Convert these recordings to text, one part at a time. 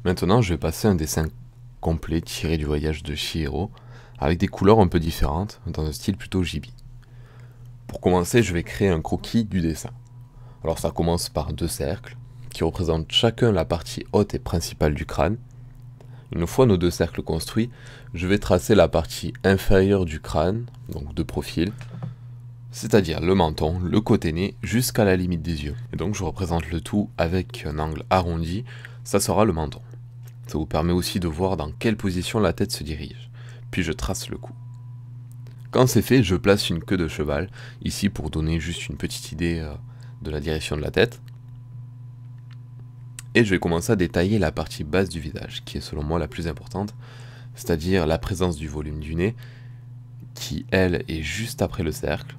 Maintenant, je vais passer un dessin complet tiré du voyage de Chihiro, avec des couleurs un peu différentes, dans un style plutôt Ghibli. Pour commencer, je vais créer un croquis du dessin. Alors ça commence par deux cercles, qui représentent chacun la partie haute et principale du crâne. Une fois nos deux cercles construits, je vais tracer la partie inférieure du crâne, donc de profil, c'est-à-dire le menton, le côté nez, jusqu'à la limite des yeux. Et donc je représente le tout avec un angle arrondi, ça sera le menton. Ça vous permet aussi de voir dans quelle position la tête se dirige. Puis je trace le cou. Quand c'est fait, je place une queue de cheval, ici pour donner juste une petite idée de la direction de la tête. Et je vais commencer à détailler la partie basse du visage, qui est selon moi la plus importante, c'est-à-dire la présence du volume du nez, qui elle est juste après le cercle,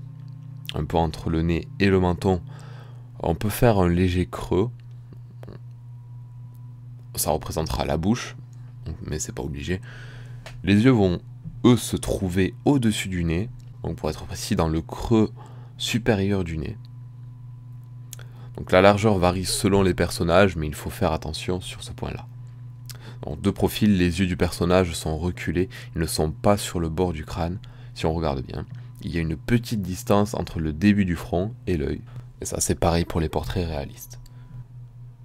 un peu entre le nez et le menton. On peut faire un léger creux, ça représentera la bouche, mais c'est pas obligé. Les yeux vont, eux, se trouver au-dessus du nez, donc pour être précis, dans le creux supérieur du nez. Donc la largeur varie selon les personnages, mais il faut faire attention sur ce point-là. Donc de profil, les yeux du personnage sont reculés, ils ne sont pas sur le bord du crâne, si on regarde bien. Il y a une petite distance entre le début du front et l'œil, et ça c'est pareil pour les portraits réalistes.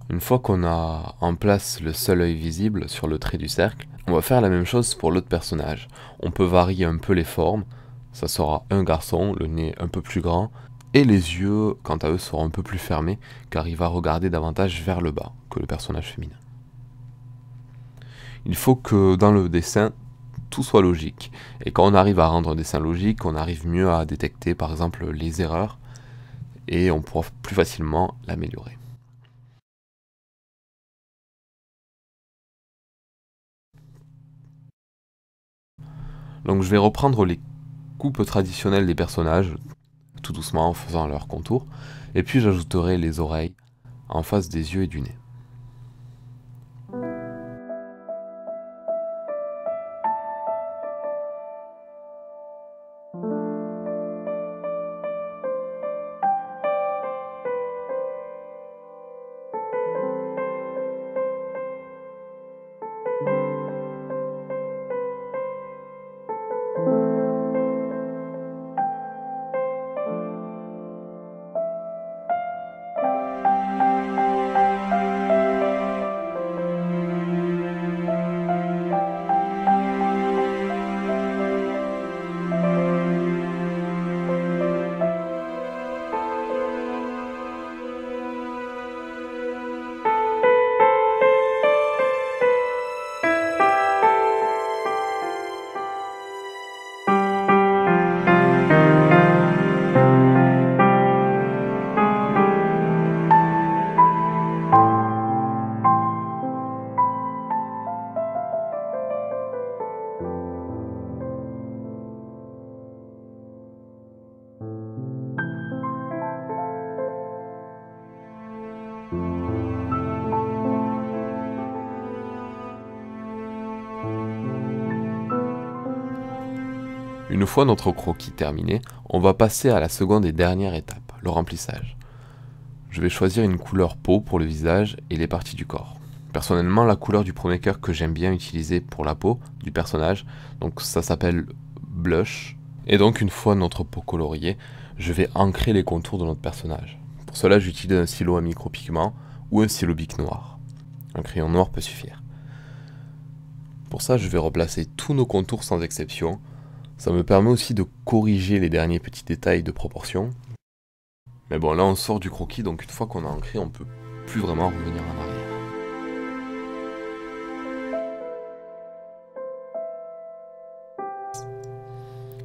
Une fois qu'on a en place le seul œil visible sur le trait du cercle, on va faire la même chose pour l'autre personnage. On peut varier un peu les formes, ça sera un garçon, le nez un peu plus grand, et les yeux, quant à eux, seront un peu plus fermés, car il va regarder davantage vers le bas que le personnage féminin. Il faut que dans le dessin, tout soit logique, et quand on arrive à rendre un dessin logique, on arrive mieux à détecter par exemple les erreurs, et on pourra plus facilement l'améliorer. Donc je vais reprendre les coupes traditionnelles des personnages, tout doucement en faisant leur contour, et puis j'ajouterai les oreilles en face des yeux et du nez. Une fois notre croquis terminé, on va passer à la seconde et dernière étape, le remplissage. Je vais choisir une couleur peau pour le visage et les parties du corps. Personnellement, la couleur du premier cœur que j'aime bien utiliser pour la peau du personnage, donc ça s'appelle blush. Et donc une fois notre peau coloriée, je vais ancrer les contours de notre personnage. Pour cela, j'utilise un stylo à micropigment ou un stylo bic noir. Un crayon noir peut suffire. Pour ça, je vais replacer tous nos contours sans exception. Ça me permet aussi de corriger les derniers petits détails de proportion. Mais bon, là on sort du croquis, donc une fois qu'on a ancré, on peut plus vraiment revenir en arrière.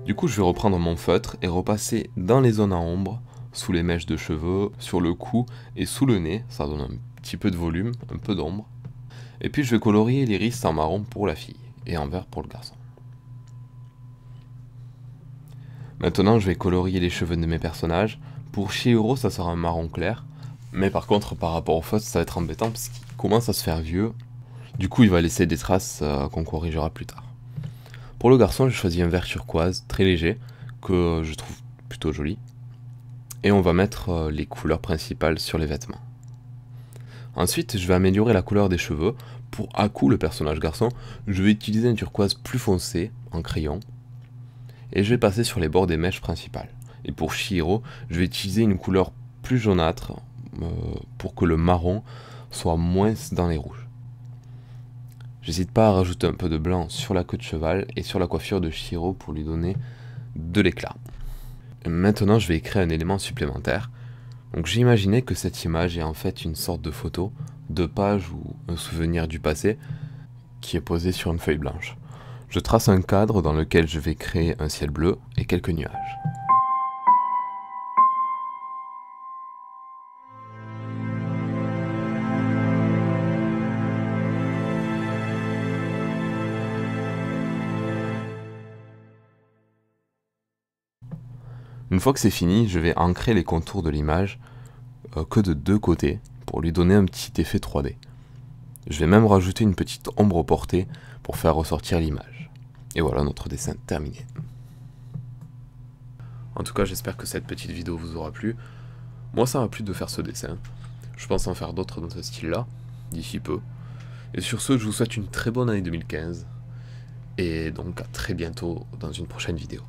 Du coup, je vais reprendre mon feutre et repasser dans les zones en ombre, sous les mèches de cheveux, sur le cou et sous le nez. Ça donne un petit peu de volume, un peu d'ombre. Et puis je vais colorier l'iris en marron pour la fille et en vert pour le garçon. Maintenant, je vais colorier les cheveux de mes personnages. Pour Chihiro, ça sera un marron clair. Mais par contre, par rapport au feutre, ça va être embêtant parce qu'il commence à se faire vieux. Du coup, il va laisser des traces qu'on corrigera plus tard. Pour le garçon, j'ai choisi un vert turquoise, très léger, que je trouve plutôt joli. Et on va mettre les couleurs principales sur les vêtements. Ensuite, je vais améliorer la couleur des cheveux. Pour Aku, le personnage garçon, je vais utiliser un turquoise plus foncé en crayon. Et je vais passer sur les bords des mèches principales. Et pour Chihiro, je vais utiliser une couleur plus jaunâtre pour que le marron soit moins dans les rouges. J'hésite pas à rajouter un peu de blanc sur la queue de cheval et sur la coiffure de Chihiro pour lui donner de l'éclat. Maintenant, je vais créer un élément supplémentaire. Donc j'ai imaginé que cette image est en fait une sorte de photo, de page ou un souvenir du passé qui est posé sur une feuille blanche. Je trace un cadre dans lequel je vais créer un ciel bleu et quelques nuages. Une fois que c'est fini, je vais ancrer les contours de l'image que de deux côtés pour lui donner un petit effet 3D. Je vais même rajouter une petite ombre portée pour faire ressortir l'image. Et voilà notre dessin terminé. En tout cas, j'espère que cette petite vidéo vous aura plu. Moi, ça m'a plu de faire ce dessin. Je pense en faire d'autres dans ce style-là, d'ici peu. Et sur ce, je vous souhaite une très bonne année 2015. Et donc à très bientôt dans une prochaine vidéo.